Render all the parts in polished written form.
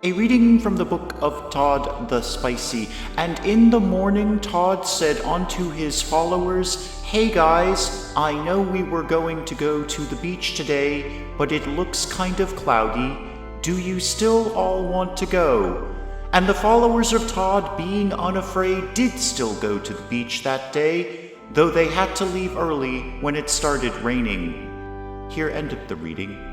A reading from the book of Todd the Spicy. And in the morning Todd said unto his followers, "Hey guys, I know we were going to go to the beach today, but it looks kind of cloudy. Do you still all want to go?" And the followers of Todd, being unafraid, did still go to the beach that day, though they had to leave early when it started raining. Here ended the reading.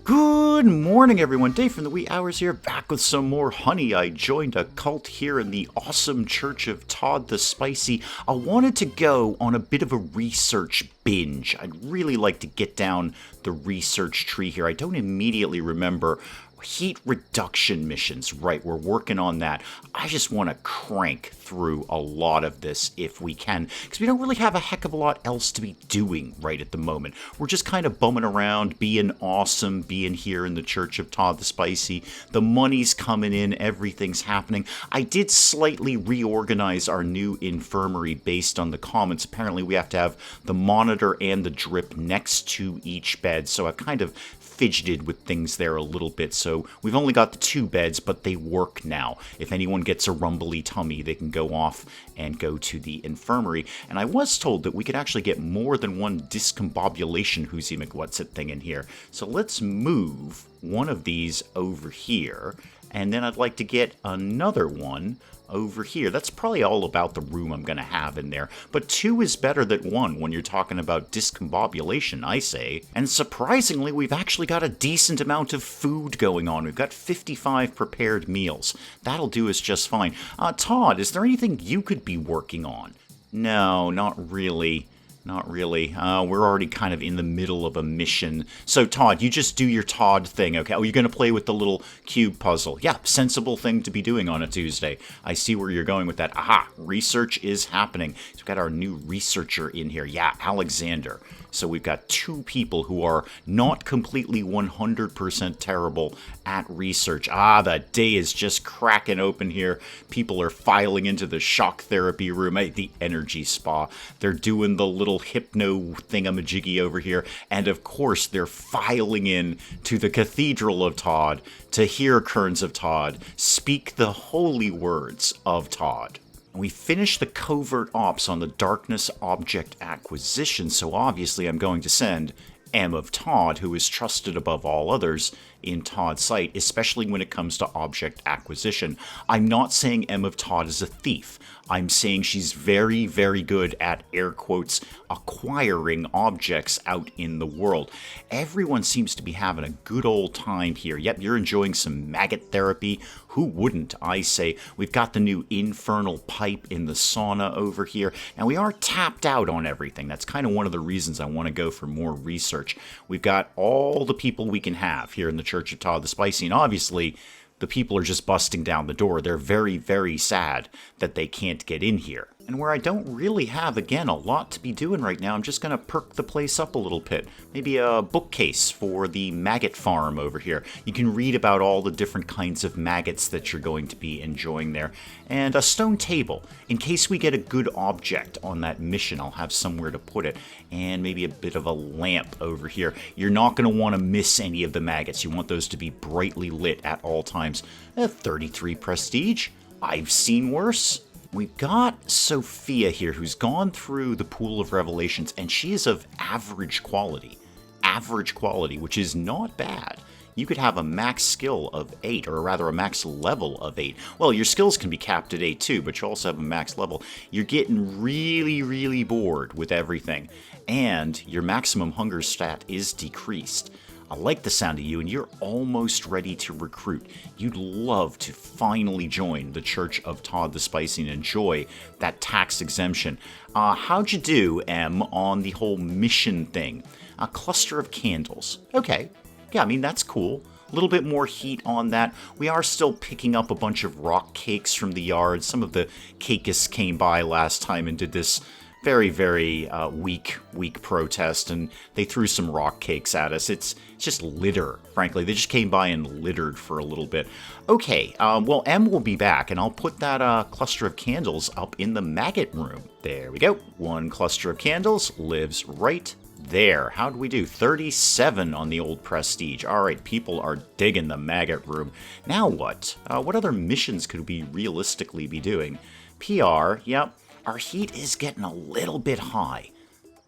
Good morning, everyone. Dave from the wee hours here, back with some more honey. I joined a cult here in the awesome church of Todd the Spicy. I wanted to go on a bit of a research binge. I'd really like to get down the research tree here. I don't immediately remember heat reduction missions. Right, we're working on that. I just want to crank through a lot of this if we can, because we don't really have a heck of a lot else to be doing right at the moment. We're just kind of bumming around, being awesome, being here in the Church of Todd the Spicy. The money's coming in, everything's happening. I did slightly reorganize our new infirmary based on the comments. Apparently we have to have the monitor and the drip next to each bed, so I kind of fidgeted with things there a little bit. So we've only got the 2 beds, but they work now. If anyone gets a rumbly tummy, they can go off and go to the infirmary. And I was told that we could actually get more than one discombobulation whoosie McWhatsit thing in here. So let's move one of these over here, and then I'd like to get another one over here. That's probably all about the room I'm going to have in there. But 2 is better than 1 when you're talking about discombobulation, I say. And surprisingly, we've actually got a decent amount of food going on. We've got 55 prepared meals. That'll do us just fine. Todd, is there anything you could be working on? No, not really. Not really. We're already kind of in the middle of a mission. So, Todd, you just do your Todd thing, okay? Oh, you're going to play with the little cube puzzle. Yeah, sensible thing to be doing on a Tuesday. I see where you're going with that. Aha, research is happening. So we've got our new researcher in here. Yeah, Alexander. So we've got 2 people who are not completely 100% terrible at research. The day is just cracking open here. People are filing into the shock therapy room, the energy spa. They're doing the little hypno thingamajiggy over here. And of course, they're filing in to the Cathedral of Todd to hear Kerns of Todd speak the holy words of Todd. We finished the covert ops on the darkness object acquisition, so obviously I'm going to send M of Todd, who is trusted above all others in Todd's sight, especially when it comes to object acquisition. I'm not saying M of Todd is a thief. I'm saying she's very, very good at, air quotes, acquiring objects out in the world. Everyone seems to be having a good old time here. Yep, you're enjoying some maggot therapy. Who wouldn't, I say? We've got the new infernal pipe in the sauna over here, and we are tapped out on everything. That's kind of one of the reasons I want to go for more research. We've got all the people we can have here in the Church of Todd the Spicy, and obviously the people are just busting down the door. They're very, very sad that they can't get in here. And where I don't really have, again, a lot to be doing right now, I'm just going to perk the place up a little bit. Maybe a bookcase for the maggot farm over here. You can read about all the different kinds of maggots that you're going to be enjoying there. And a stone table. In case we get a good object on that mission, I'll have somewhere to put it. And maybe a bit of a lamp over here. You're not going to want to miss any of the maggots. You want those to be brightly lit at all times. 33 prestige. I've seen worse. We've got Sophia here, who's gone through the pool of revelations, and she is of average quality. Average quality, which is not bad. You could have a max skill of 8, or rather a max level of 8. Well, your skills can be capped at 8 too, but you also have a max level. You're getting really, really bored with everything, and your maximum hunger stat is decreased. I like the sound of you, and you're almost ready to recruit. You'd love to finally join the Church of Todd the Spicy and enjoy that tax exemption. How'd you do, M, on the whole mission thing? A cluster of candles. Okay. Yeah, I mean, that's cool. A little bit more heat on that. We are still picking up a bunch of rock cakes from the yard. Some of the cakeists came by last time and did this very, very weak protest, and they threw some rock cakes at us. It's just litter, frankly. They just came by and littered for a little bit. Okay, well, M will be back, and I'll put that cluster of candles up in the maggot room. There we go. 1 cluster of candles lives right There. How'd we do? 37 on the old prestige. All right, people are digging the maggot room. Now what? What other missions could we realistically be doing? PR, yep. Our heat is getting a little bit high.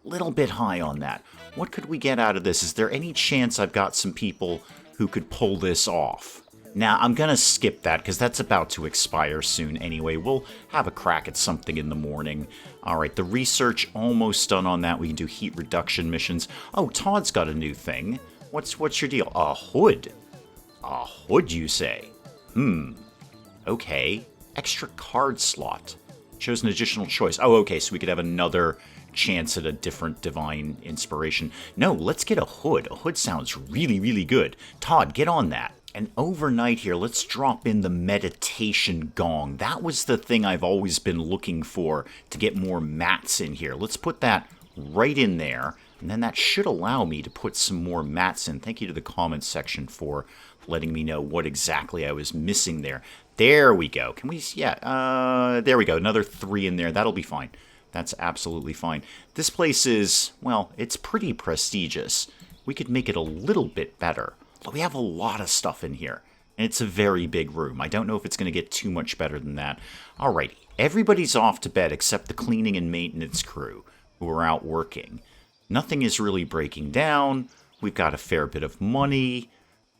Little bit high on that. What could we get out of this? Is there any chance I've got some people who could pull this off? Now, I'm going to skip that because that's about to expire soon anyway. We'll have a crack at something in the morning. All right, the research almost done on that. We can do heat reduction missions. Oh, Todd's got a new thing. What's your deal? A hood. A hood, you say? Okay. Extra card slot. Shows an additional choice. Oh, okay, so we could have another chance at a different divine inspiration. No, let's get a hood. A hood sounds really, really good. Todd, get on that. And overnight here, let's drop in the meditation gong. That was the thing I've always been looking for to get more mats in here. Let's put that right in there. And then that should allow me to put some more mats in. Thank you to the comments section for letting me know what exactly I was missing there. There we go. Can we, yeah, there we go. Another 3 in there. That'll be fine. That's absolutely fine. This place is, well, it's pretty prestigious. We could make it a little bit better. But we have a lot of stuff in here, and it's a very big room. I don't know if it's going to get too much better than that. Alrighty, everybody's off to bed except the cleaning and maintenance crew, who are out working. Nothing is really breaking down. We've got a fair bit of money.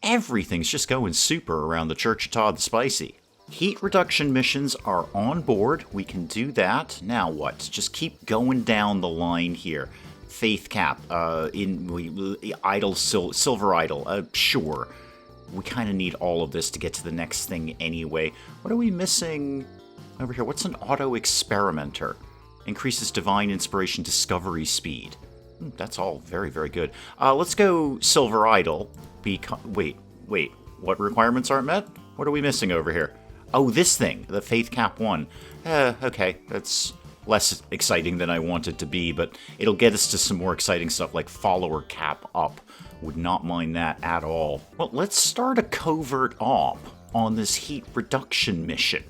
Everything's just going super around the Church of Todd the Spicy. Heat reduction missions are on board. We can do that. Now what? Just keep going down the line here. Faith cap, idol, silver idol, sure. We kind of need all of this to get to the next thing anyway. What are we missing over here? What's an auto experimenter? Increases divine inspiration discovery speed. That's all very, very good. Let's go silver idol. Wait, what requirements aren't met? What are we missing over here? Oh, this thing, the faith cap 1. Okay, that's less exciting than I want it to be, but it'll get us to some more exciting stuff like follower cap up. Would not mind that at all. Well, let's start a covert op on this heat reduction mission.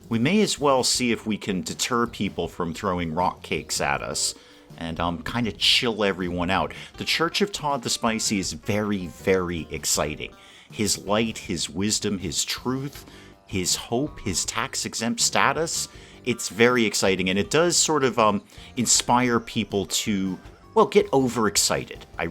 We may as well see if we can deter people from throwing rock cakes at us and kind of chill everyone out. The Church of Todd the Spicy is very, very exciting. His light, his wisdom, his truth, his hope, his tax-exempt status, it's very exciting, and it does sort of inspire people to, well, get overexcited. I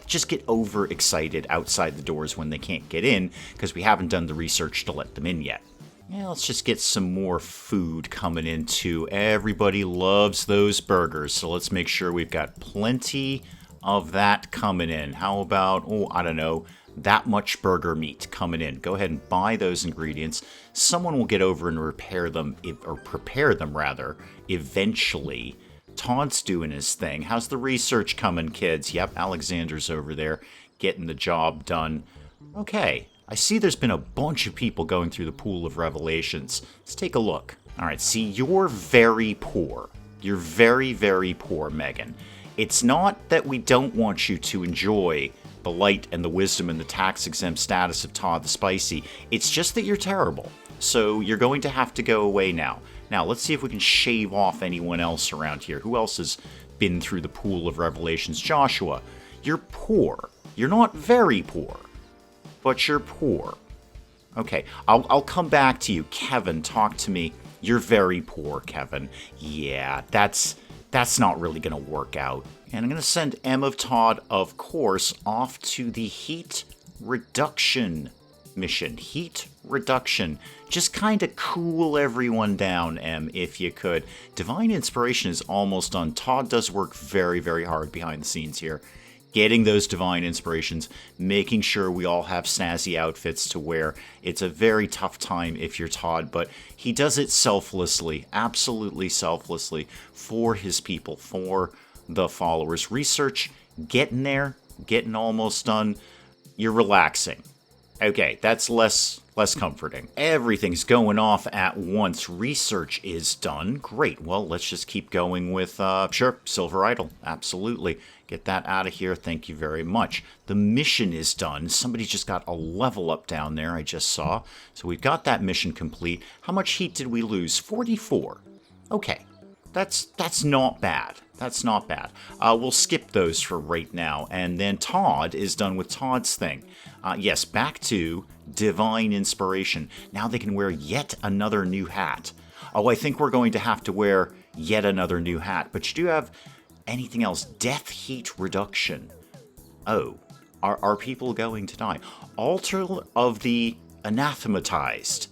just get overexcited outside the doors when they can't get in, because we haven't done the research to let them in yet. Yeah, let's just get some more food coming in, too. Everybody loves those burgers, so let's make sure we've got plenty of that coming in. How about, I don't know, that much burger meat coming in. Go ahead and buy those ingredients. Someone will get over and prepare them eventually. Todd's doing his thing. How's the research coming, kids? Yep, Alexander's over there getting the job done. Okay, I see there's been a bunch of people going through the pool of revelations. Let's take a look. All right, see, you're very poor. You're very, very poor, Megan. It's not that we don't want you to enjoy the light and the wisdom and the tax-exempt status of Todd the Spicy. It's just that you're terrible. So you're going to have to go away now. Now, let's see if we can shave off anyone else around here. Who else has been through the pool of revelations? Joshua, you're poor. You're not very poor, but you're poor. Okay, I'll come back to you. Kevin, talk to me. You're very poor, Kevin. Yeah, that's not really going to work out. And I'm going to send M of Todd, of course, off to the heat reduction mission. Heat reduction. Just kind of cool everyone down, M, if you could. Divine inspiration is almost done. Todd does work very, very hard behind the scenes here. Getting those divine inspirations, making sure we all have snazzy outfits to wear. It's a very tough time if you're Todd, but he does it selflessly, absolutely selflessly, for his people, for the followers. Research, getting there, getting almost done. You're relaxing. Okay, that's less comforting. Everything's going off at once. Research is done. Great. Well, let's just keep going with, sure, Silver Idol. Absolutely. Get that out of here. Thank you very much. The mission is done. Somebody just got a level up down there, I just saw. So we've got that mission complete. How much heat did we lose? 44. Okay. That's not bad. That's not bad. We'll skip those for right now. And then Todd is done with Todd's thing. Yes, back to divine inspiration. Now they can wear yet another new hat. Oh, I think we're going to have to wear yet another new hat. But you do have anything else? Death heat reduction. Oh, are people going to die? Altar of the anathematized.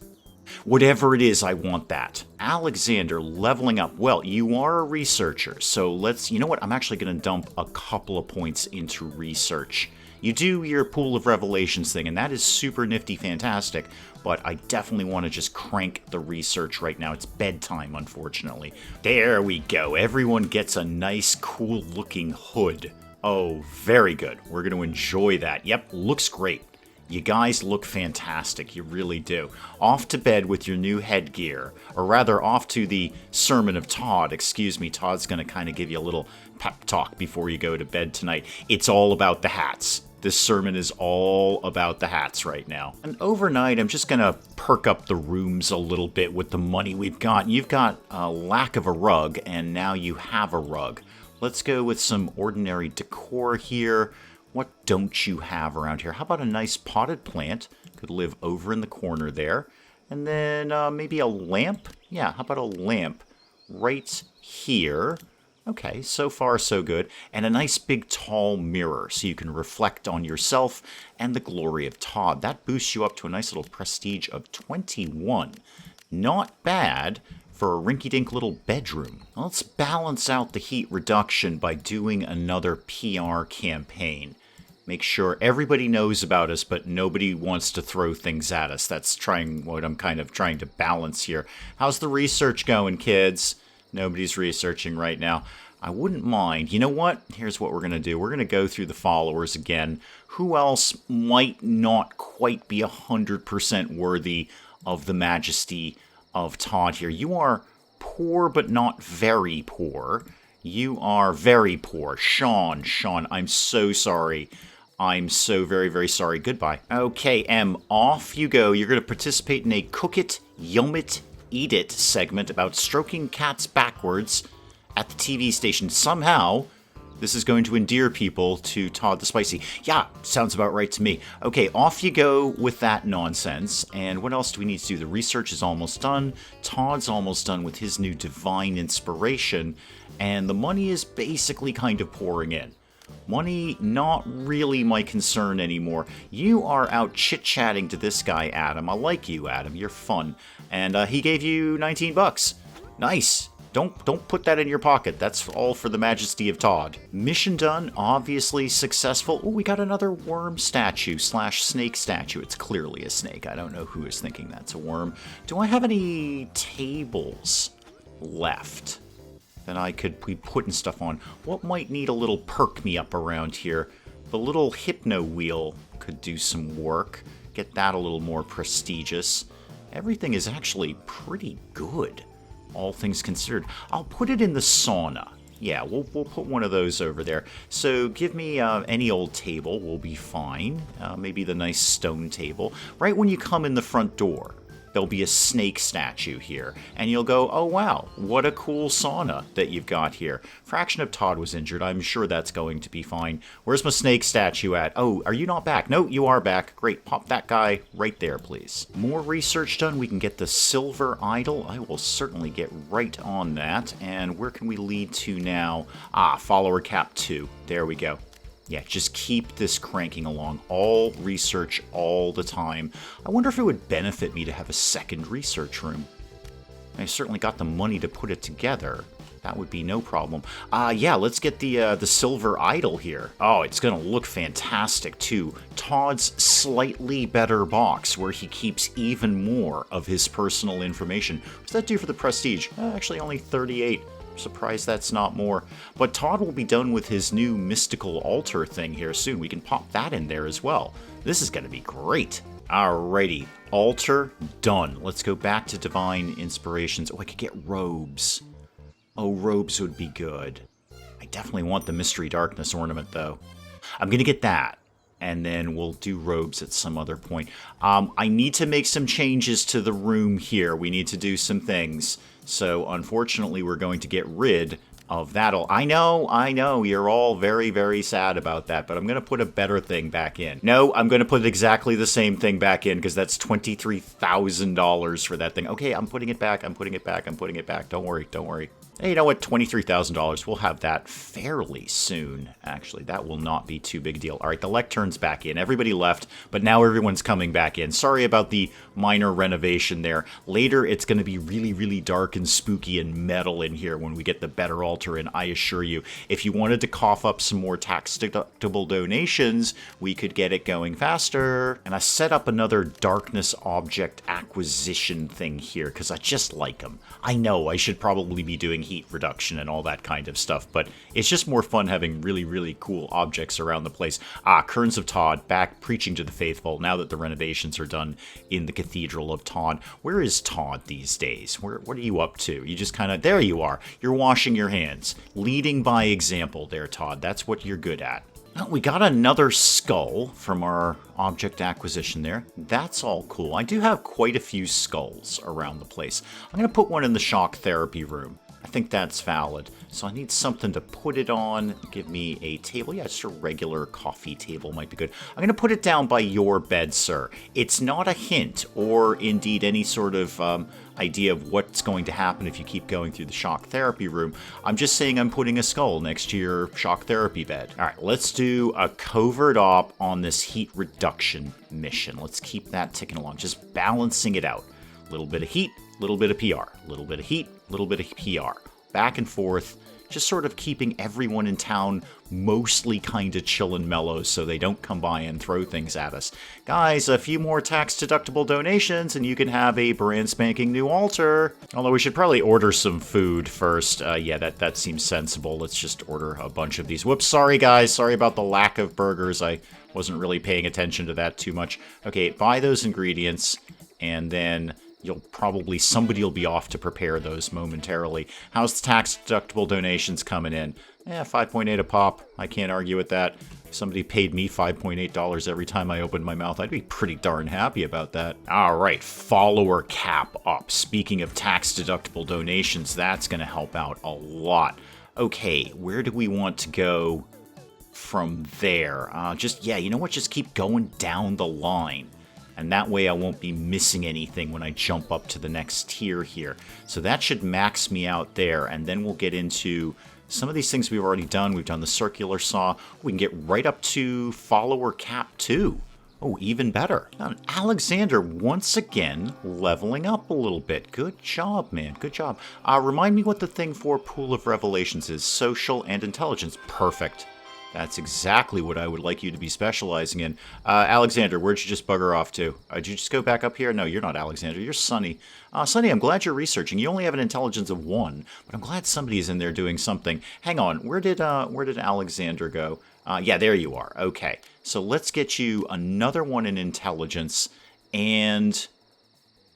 Whatever it is, I want that. Alexander, leveling up. Well, you are a researcher, so you know what? I'm actually going to dump a couple of points into research. You do your Pool of Revelations thing, and that is super nifty fantastic, but I definitely want to just crank the research right now. It's bedtime, unfortunately. There we go. Everyone gets a nice, cool-looking hood. Oh, very good. We're going to enjoy that. Yep, looks great. You guys look fantastic, you really do. Off to bed with your new headgear, or rather off to the sermon of Todd. Excuse me, Todd's going to kind of give you a little pep talk before you go to bed tonight. It's all about the hats. This sermon is all about the hats right now. And overnight, I'm just going to perk up the rooms a little bit with the money we've got. You've got a lack of a rug, and now you have a rug. Let's go with some ordinary decor here. What don't you have around here? How about a nice potted plant? Could live over in the corner there. And then maybe a lamp? Yeah, how about a lamp right here? Okay, so far so good. And a nice big tall mirror so you can reflect on yourself and the glory of Todd. That boosts you up to a nice little prestige of 21. Not bad for a rinky-dink little bedroom. Let's balance out the heat reduction by doing another PR campaign. Make sure everybody knows about us, but nobody wants to throw things at us. That's what I'm kind of trying to balance here. How's the research going, kids? Nobody's researching right now. I wouldn't mind. You know what? Here's what we're going to do. We're going to go through the followers again. Who else might not quite be 100% worthy of the majesty of Todd here? You are poor, but not very poor. You are very poor. Sean, I'm so sorry. I'm so very, very sorry. Goodbye. Okay, Em, off you go. You're going to participate in a Cook It, Yum It, Eat It segment about stroking cats backwards at the TV station. Somehow, this is going to endear people to Todd the Spicy. Yeah, sounds about right to me. Okay, off you go with that nonsense. And what else do we need to do? The research is almost done. Todd's almost done with his new divine inspiration. And the money is basically kind of pouring in. Money, not really my concern anymore. You are out chit-chatting to this guy, Adam. I like you, Adam. You're fun. And he gave you 19 bucks. Nice. Don't put that in your pocket. That's all for the majesty of Todd. Mission done. Obviously successful. Oh, we got another worm statue / snake statue. It's clearly a snake. I don't know who is thinking that's a worm. Do I have any tables left that I could be putting stuff on? What might need a little perk me up around here? The little hypno wheel could do some work. Get that a little more prestigious. Everything is actually pretty good, all things considered. I'll put it in the sauna. Yeah, we'll put one of those over there. So give me any old table will be fine. Maybe the nice stone table. Right when you come in the front door, there'll be a snake statue here. And you'll go, oh wow, what a cool sauna that you've got here. Fraction of Todd was injured. I'm sure that's going to be fine. Where's my snake statue at? Oh, are you not back? No, you are back. Great, pop that guy right there, please. More research done. We can get the silver idol. I will certainly get right on that. And where can we lead to now? Follower cap 2. There we go. Yeah, just keep this cranking along. All research all the time. I wonder if it would benefit me to have a second research room. I certainly got the money to put it together. That would be no problem. Yeah, let's get the silver idol here. Oh, it's going to look fantastic, too. Todd's slightly better box, where he keeps even more of his personal information. What's that do for the prestige? Actually, only 38. Surprised that's not more. But Todd will be done with his new mystical altar thing here soon. We can pop that in there as well. This is going to be great. Alrighty, altar done. Let's go back to divine inspirations. Oh, I could get robes. Oh, robes would be good. I definitely want the mystery darkness ornament, though. I'm going to get that. and then we'll do robes at some other point. I need to make some changes to the room here. We need to do some things. So unfortunately, we're going to get rid of that. I know, you're all very, very sad about that, but I'm going to put a better thing back in. No, I'm going to put exactly the same thing back in because that's $23,000 for that thing. Okay, I'm putting it back. Don't worry. Hey, you know what? $23,000. We'll have that fairly soon, actually. That will not be too big a deal. All right, the lectern's back in. Everybody left, but now everyone's coming back in. Sorry about the minor renovation there. Later, it's going to be really, really dark and spooky and metal in here when we get the better altar in, I assure you. If you wanted to cough up some more tax-deductible donations, we could get it going faster. And I set up another darkness object acquisition thing here because I just like them. I know I should probably be doing heat reduction and all that kind of stuff, but it's just more fun having really, really cool objects around the place. Currents of Todd, back preaching to the faithful now that the renovations are done in the Cathedral of Todd. Where is Todd these days? What are you up to? You just kind of, there you are. You're washing your hands. Leading by example there, Todd. That's what you're good at. Well, we got another skull from our object acquisition there. That's all cool. I do have quite a few skulls around the place. I'm going to put one in the shock therapy room. I think that's valid. So I need something to put it on. Give me a table. Yeah, just a regular coffee table might be good. I'm going to put it down by your bed, sir. It's not a hint or indeed any sort of idea of what's going to happen if you keep going through the shock therapy room. I'm just saying I'm putting a skull next to your shock therapy bed. All right, let's do a covert op on this heat reduction mission. Let's keep that ticking along, just balancing it out. A little bit of heat, little bit of PR, little bit of heat, little bit of PR. Back and forth, just sort of keeping everyone in town mostly kind of chill and mellow so they don't come by and throw things at us. Guys, a few more tax-deductible donations and you can have a brand spanking new altar. Although we should probably order some food first. Yeah, that seems sensible. Let's just order a bunch of these. Whoops, sorry guys. Sorry about the lack of burgers. I wasn't really paying attention to that too much. Okay, buy those ingredients and then somebody will be off to prepare those momentarily. How's the tax-deductible donations coming in? 5.8 a pop. I can't argue with that. If somebody paid me $5.8 every time I opened my mouth, I'd be pretty darn happy about that. All right, follower cap up. Speaking of tax-deductible donations, that's going to help out a lot. Okay, where do we want to go from there? You know what? Just keep going down the line. And that way I won't be missing anything when I jump up to the next tier here. So that should max me out there, and then we'll get into some of these things we've already done. We've done the circular saw. We can get right up to follower cap 2. Oh, even better. Now, Alexander, once again, leveling up a little bit. Good job, man. Good job. Remind me what the thing for Pool of Revelations is. Social and intelligence. Perfect. That's exactly what I would like you to be specializing in. Alexander, where'd you just bugger off to? Did you just go back up here? No, you're not Alexander. You're Sonny. Sonny, I'm glad you're researching. You only have an intelligence of 1, but I'm glad somebody's in there doing something. Hang on. Where did Alexander go? Yeah, there you are. Okay. So let's get you another one in intelligence and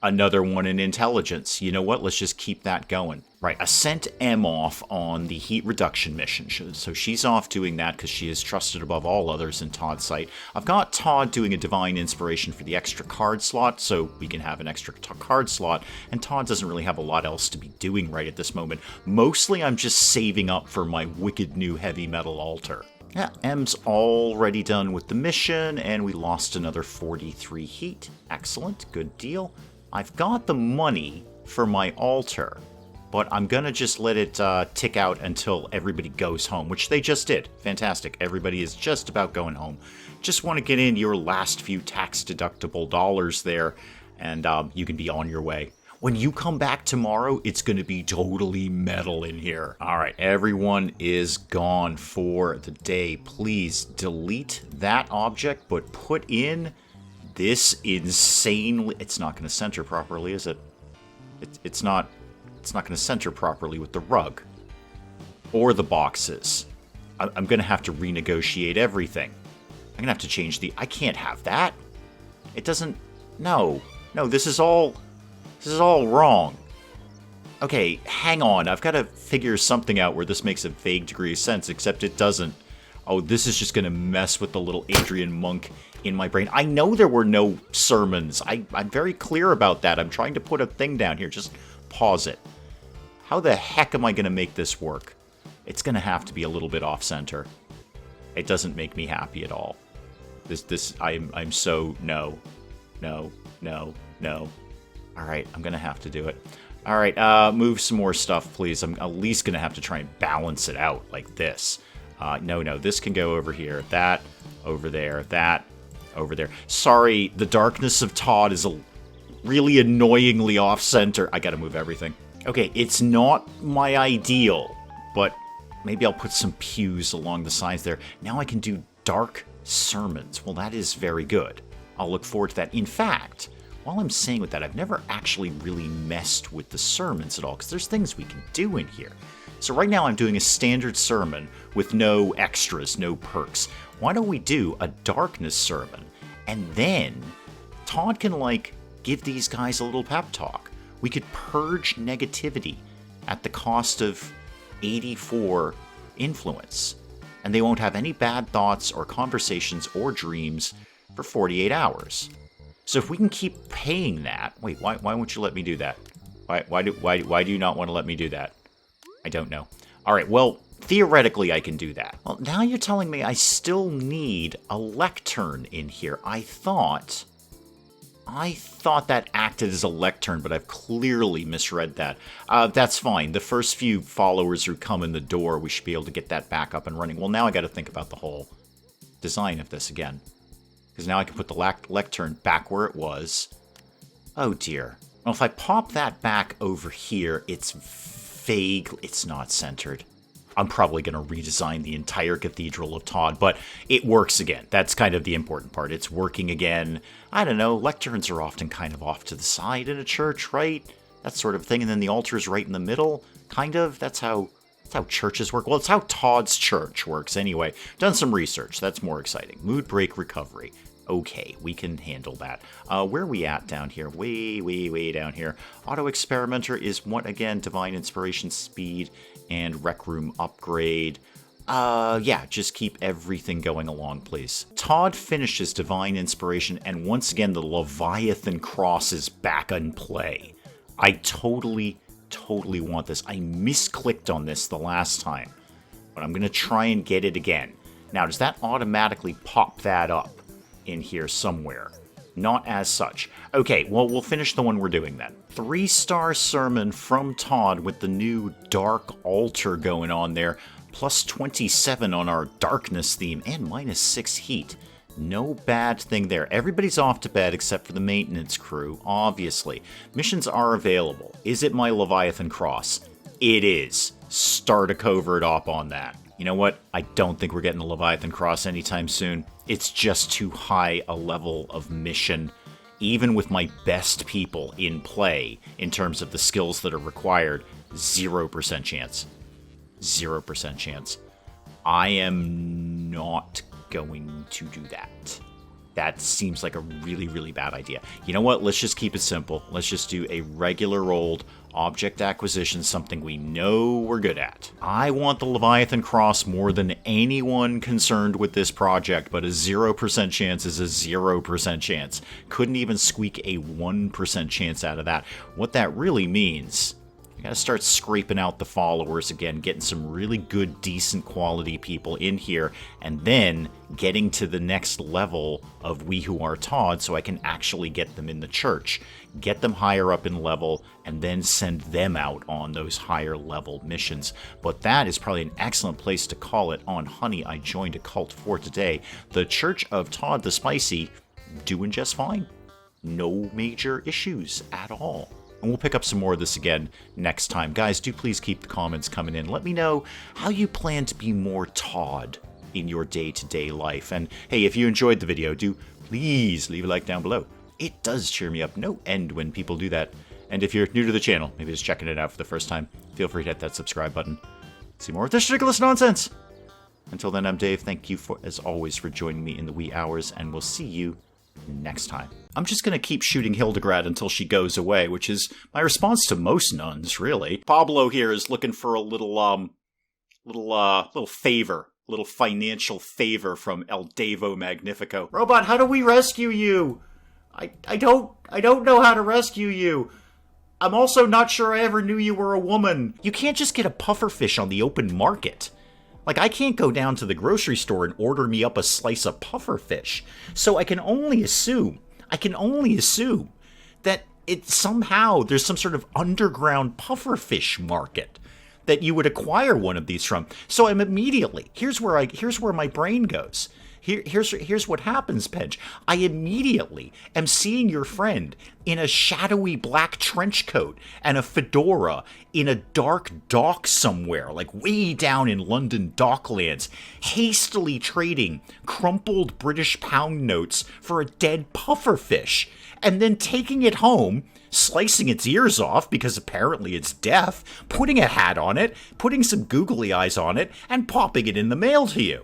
another one in intelligence. You know what? Let's just keep that going. Right, I sent Em off on the heat reduction mission, so she's off doing that because she is trusted above all others in Todd's sight. I've got Todd doing a divine inspiration for the extra card slot, so we can have an extra card slot, and Todd doesn't really have a lot else to be doing right at this moment. Mostly I'm just saving up for my wicked new heavy metal altar. Yeah, Em's already done with the mission, and we lost another 43 heat. Excellent, good deal. I've got the money for my altar, but I'm going to just let it tick out until everybody goes home, which they just did. Fantastic. Everybody is just about going home. Just want to get in your last few tax-deductible dollars there, and you can be on your way. When you come back tomorrow, it's going to be totally metal in here. All right, everyone is gone for the day. Please delete that object, but put in this insanely... It's not going to center properly, is it? It's not going to center properly with the rug or the boxes. I'm going to have to renegotiate everything. I'm going to have to change the... I can't have that. It doesn't... No, this is all wrong. Okay, hang on. I've got to figure something out where this makes a vague degree of sense, except it doesn't. Oh, this is just going to mess with the little Adrian Monk in my brain. I know there were no sermons. I'm very clear about that. I'm trying to put a thing down here. Just pause it. How the heck am I going to make this work? It's going to have to be a little bit off-center. It doesn't make me happy at all. I'm so... No. Alright, I'm going to have to do it. Alright, move some more stuff, please. I'm at least going to have to try and balance it out like this. No, this can go over here. That, over there, that, over there. Sorry, the darkness of Todd is really annoyingly off-center. I gotta move everything. Okay, it's not my ideal, but maybe I'll put some pews along the sides there. Now I can do dark sermons. Well, that is very good. I'll look forward to that. In fact, while I'm saying with that, I've never actually really messed with the sermons at all, because there's things we can do in here. So right now I'm doing a standard sermon with no extras, no perks. Why don't we do a darkness sermon? And then Todd can, give these guys a little pep talk. We could purge negativity at the cost of 84 influence. And they won't have any bad thoughts or conversations or dreams for 48 hours. So if we can keep paying that... Wait, why won't you let me do that? Why do you not want to let me do that? I don't know. Alright, well, theoretically I can do that. Well, now you're telling me I still need a lectern in here. I thought that acted as a lectern, but I've clearly misread that. That's fine. The first few followers who come in the door, we should be able to get that back up and running. Well, now I gotta think about the whole design of this again. Because now I can put the lectern back where it was. Oh dear. Well, if I pop that back over here, it's vague. It's not centered. I'm probably going to redesign the entire Cathedral of Todd, but it works again. That's kind of the important part. It's working again. I don't know, lecterns are often kind of off to the side in a church, right? That sort of thing, and then the altar's right in the middle, kind of. That's how churches work. Well, it's how Todd's church works anyway. Done some research. That's more exciting. Mood break recovery. Okay, we can handle that. Where are we at down here? Way down here. Auto Experimenter is what again? Divine Inspiration Speed and Rec Room Upgrade. Yeah, just keep everything going along, please. Todd finishes Divine Inspiration, and once again, the Leviathan Cross is back in play. I totally want this. I misclicked on this the last time, but I'm going to try and get it again. Now, does that automatically pop that up in here somewhere? Not as such. Okay, well, we'll finish the one we're doing then. 3-star sermon from Todd with the new dark altar going on there. Plus 27 on our darkness theme and minus 6 heat. No bad thing there. Everybody's off to bed except for the maintenance crew, obviously. Missions are available. Is it my Leviathan Cross? It is. Start a covert op on that. You know what? I don't think we're getting the Leviathan Cross anytime soon. It's just too high a level of mission, even with my best people in play, in terms of the skills that are required. 0% chance. 0% chance. I am not going to do that. That seems like a really bad idea. You know what? Let's just keep it simple. Let's just do a regular old object acquisition, something we know we're good at. I want the Leviathan Cross more than anyone concerned with this project, but a 0% chance is a 0% chance. Couldn't even squeak a 1% chance out of that. What that really means, you gotta start scraping out the followers again, getting some really good, decent quality people in here, and then getting to the next level of We Who Are Todd so I can actually get them in the church. Get them higher up in level, and then send them out on those higher level missions. But that is probably an excellent place to call it on Honey, I Joined a Cult for today. The Church of Todd the Spicy, doing just fine. No major issues at all. And we'll pick up some more of this again next time. Guys, do please keep the comments coming in. Let me know how you plan to be more Todd in your day-to-day life. And hey, if you enjoyed the video, do please leave a like down below. It does cheer me up no end when people do that. And if you're new to the channel, maybe just checking it out for the first time, feel free to hit that subscribe button. See more of this ridiculous nonsense. Until then, I'm Dave. Thank you, as always, for joining me in the wee hours, and we'll see you next time. I'm just going to keep shooting Hildegard until she goes away, which is my response to most nuns, really. Pablo here is looking for a little favor little financial favor from El Devo Magnifico. Robot, how do we rescue you? I don't know how to rescue you. I'm also not sure I ever knew you were a woman. You can't just get a pufferfish on the open market. Like, I can't go down to the grocery store and order me up a slice of pufferfish. So I can only assume that there's some sort of underground pufferfish market that you would acquire one of these from. So I'm immediately, here's where my brain goes. Here's what happens, Pedge. I immediately am seeing your friend in a shadowy black trench coat and a fedora in a dark dock somewhere, like way down in London Docklands, hastily trading crumpled British pound notes for a dead pufferfish, and then taking it home, slicing its ears off because apparently it's deaf, putting a hat on it, putting some googly eyes on it, and popping it in the mail to you.